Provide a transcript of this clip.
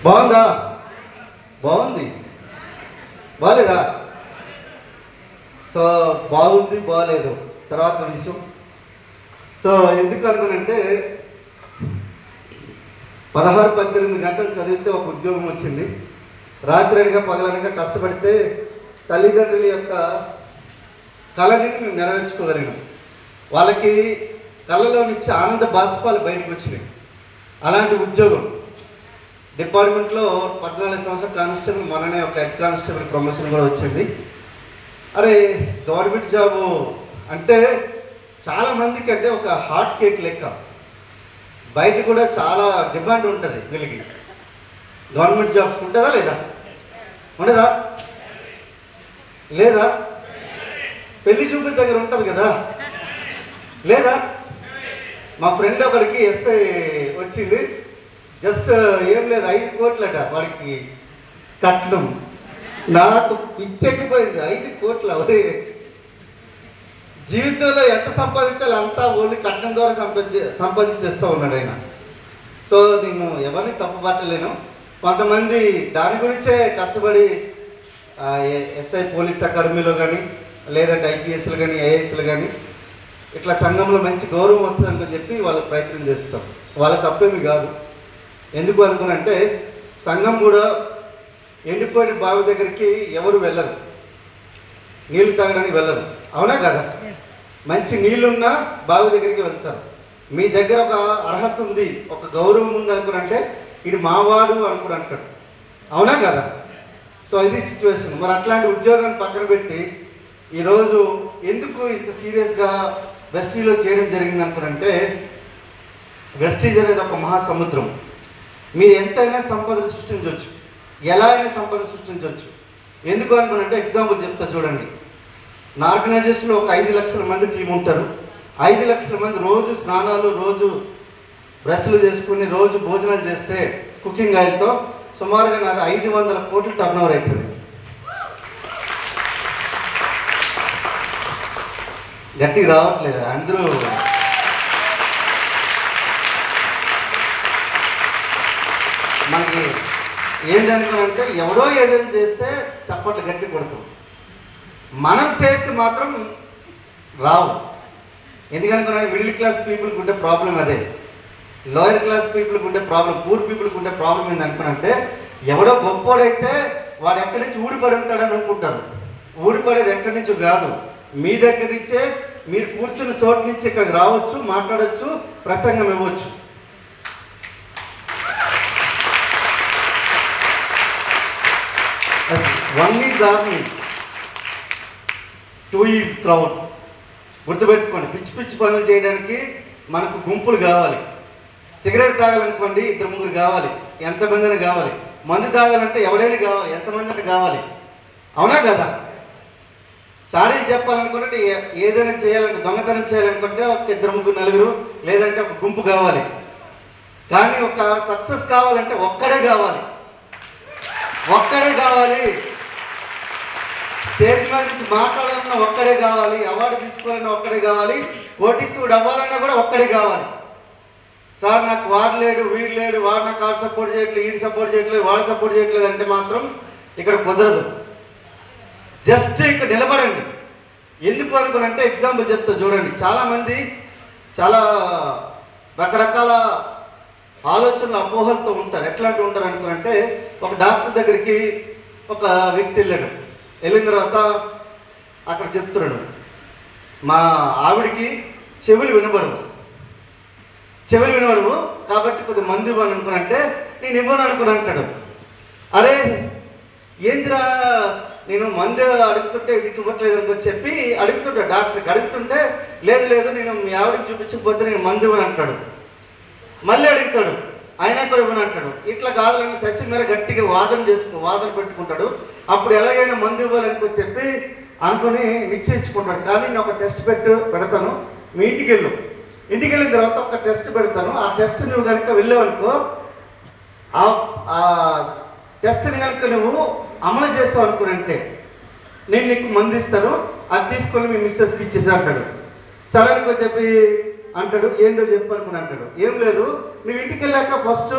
బాగుందా? బాగుంది. బాగాలేదా? సో బాగుంది బాగాలేదు తర్వాత విషయం. సో ఎందుకు అనుకునంటే 16-18 గంటలు చదివితే ఒక ఉద్యోగం వచ్చింది. రాత్రిగా పగలనగా కష్టపడితే తల్లిదండ్రుల యొక్క కళని మేము నెరవేర్చుకోగలిగాం. వాళ్ళకి కళ్ళలో నుంచి ఆనంద బాష్పాలు బయటకు వచ్చినాయి. అలాంటి ఉద్యోగం డిపార్ట్మెంట్లో 14 సంవత్సరాల కానిస్టేబుల్, మననే ఒక హెడ్ కానిస్టేబుల్ ప్రమోషన్ కూడా వచ్చింది. అరే గవర్నమెంట్ జాబు అంటే చాలామందికి అంటే ఒక హాట్ కేక్ లెక్క. బయట కూడా చాలా డిమాండ్ ఉంటుంది వీళ్ళకి. గవర్నమెంట్ జాబ్స్ ఉంటుందా లేదా? ఉండదా? లేదా? పెళ్లి చూపుల దగ్గర ఉంటుంది కదా, లేదా? మా ఫ్రెండ్ ఒకరికి ఎస్ఐ వచ్చింది. జస్ట్ ఏం లేదు, 5 కోట్లట వాడికి కట్నం. నాకు పిచ్చెక్కిపోయింది. 5 కోట్ల ఒరే, జీవితంలో ఎంత సంపాదించాలో అంతా ఓన్లీ కట్నం ద్వారా సంపాదించేస్తూ ఉన్నాడు ఆయన. సో నేను ఎవరిని తప్పు పట్టలేను. కొంతమంది దాని గురించే కష్టపడి ఎస్ఐ పోలీస్ అకాడమీలో కానీ, లేదంటే ఐపీఎస్లు కానీ, ఐఏఎస్లు కానీ ఇట్లా సంఘంలో మంచి గౌరవం వస్తుందని చెప్పి వాళ్ళు ప్రయత్నం చేస్తారు. వాళ్ళ తప్పేమి కాదు. ఎందుకు అనుకునంటే సంఘం కూడా ఎండిపోయిన బావి దగ్గరికి ఎవరు వెళ్ళరు, నీళ్లు తాగడానికి వెళ్ళరు. అవునా కదా? మంచి నీళ్ళున్నా బావి దగ్గరికి వెళ్తారు. మీ దగ్గర ఒక అర్హత ఉంది, ఒక గౌరవం ఉంది అనుకునంటే ఇది మావాడు అనుకుని అంటాడు. అవునా కదా? సో ఇది సిచ్యువేషన్. మరి అట్లాంటి ఉద్యోగాన్ని పక్కన పెట్టి ఈరోజు ఎందుకు ఇంత సీరియస్గా వెస్టీజ్లో చేయడం జరిగింది అనుకునంటే, వెస్టీజ్ అనేది ఒక మహాసముద్రం. మీరు ఎంతైనా సంపద సృష్టించవచ్చు, ఎలా అయినా సంపద సృష్టించవచ్చు. ఎందుకు అనుకునంటే ఎగ్జాంపుల్ చెప్తా చూడండి. నా ఆర్గనైజేషన్లో ఒక 5 లక్షల మంది టీం ఉంటారు. 5 లక్షల మంది రోజు స్నానాలు, రోజు బ్రష్లు చేసుకుని, రోజు భోజనాలు చేస్తే కుకింగ్ ఆయిల్తో సుమారుగా నాది 500 కోట్ల టర్నోవర్ అవుతుంది. గట్టిగా రావట్లేదు అందరూ. మనకి ఏంటనుకోనంటే ఎవడో ఏదైనా చేస్తే చప్పట్లు గట్టి కొడతాం, మనం చేస్తే మాత్రం రావు. ఎందుకనుకున్నాను, మిడిల్ క్లాస్ పీపుల్కి ఉండే ప్రాబ్లం అదే, లోయర్ క్లాస్ పీపుల్కి ఉండే ప్రాబ్లం, పూర్ పీపుల్కి ఉండే ప్రాబ్లం ఏంటనుకునంటే ఎవడో గొప్పోడైతే వాడు ఎక్కడి నుంచి ఊడిపడి ఉంటాడని అనుకుంటారు. ఊడిపడేది ఎక్కడి నుంచో కాదు, మీ దగ్గర నుంచే. మీరు కూర్చున్న చోటు నుంచి ఇక్కడికి రావచ్చు, మాట్లాడవచ్చు, ప్రసంగం ఇవ్వచ్చు. One is army, 2 is crowd. గుర్తుపెట్టుకోండి, పిచ్చి పిచ్చి పనులు చేయడానికి మనకు గుంపులు కావాలి. సిగరెట్ తాగాలనుకోండి 2-3 కావాలి, ఎంతమందిని కావాలి. మందు తాగాలంటే ఎవరైనా కావాలి, ఎంతమందిని కావాలి. అవునా కదా? చాడీలు చెప్పాలనుకుంటే, ఏదైనా చేయాలంటే, దొంగతనం చేయాలనుకుంటే ఒక 2-3-4, లేదంటే ఒక గుంపు కావాలి. కానీ ఒక సక్సెస్ కావాలంటే ఒక్కడే కావాలి. స్టేజ్ మీద నుంచి మాట్లాడాలన్నా ఒక్కడే కావాలి, అవార్డు తీసుకోవాలన్నా ఒక్కడే కావాలి, కోటీశ్వరుడు అవ్వాలన్నా కూడా ఒక్కడే కావాలి. సార్ నాకు వాడు లేడు, వీడు లేడు, వాడు నాకు ఆడు సపోర్ట్ చేయట్లేదు, వీడు సపోర్ట్ చేయట్లేదు, వాడు సపోర్ట్ చేయట్లేదు అంటే మాత్రం ఇక్కడ కుదరదు. జస్ట్ ఇక్కడ నిలబడండి. ఎందుకు అనుకునంటే ఎగ్జాంపుల్ చెప్తా చూడండి. చాలామంది చాలా రకరకాల ఆలోచనలు, అపోహలతో ఉంటారు. ఎట్లాంటి ఉంటారు అనుకునంటే, ఒక డాక్టర్ దగ్గరికి ఒక వ్యక్తి వెళ్ళిన తర్వాత అక్కడ చెప్తున్నాడు, మా ఆవిడికి చెవులు వినబడవు కాబట్టి కొద్దిగా మందు ఇవ్వను అనుకునంటే, నేను ఇవ్వను అనుకుని అంటాడు. అరే ఏందిరా, నేను మందు అడుగుతుంటే ఇది ఇవ్వట్లేదు అనుకో చెప్పి అడుగుతుంటా, డాక్టర్కి అడుగుతుంటే, లేదు నేను మీ ఆవిడకి చూపించకపోతే నేను మందు ఇవ్వను అంటాడు. మళ్ళీ అడుగుతాడు, ఆయన కూడా ఇవ్వను అంటాడు. ఇట్లా కావాలని శశి మీద గట్టిగా వాదన పెట్టుకుంటాడు. అప్పుడు ఎలాగైనా మందు ఇవ్వాలనుకో చెప్పి అనుకుని నిశ్చయించుకుంటాడు. కానీ నేను ఒక టెస్ట్ పెడతాను, మీ ఇంటికి వెళ్ళిన తర్వాత ఒక టెస్ట్ పెడతాను. ఆ టెస్ట్ నువ్వు కనుక వెళ్ళావనుకో, ఆ టెస్ట్ని కనుక నువ్వు అమలు చేస్తావు అనుకునంటే నేను నీకు మందు ఇస్తాను, అది తీసుకొని మీ మిస్సెస్కి ఇచ్చేసి అంటాడు. సరే అనుకో చెప్పి అంటాడు. ఏంటో చెప్పనుకుని అంటాడు. ఏం లేదు, నువ్వు ఇంటికి వెళ్ళాక ఫస్ట్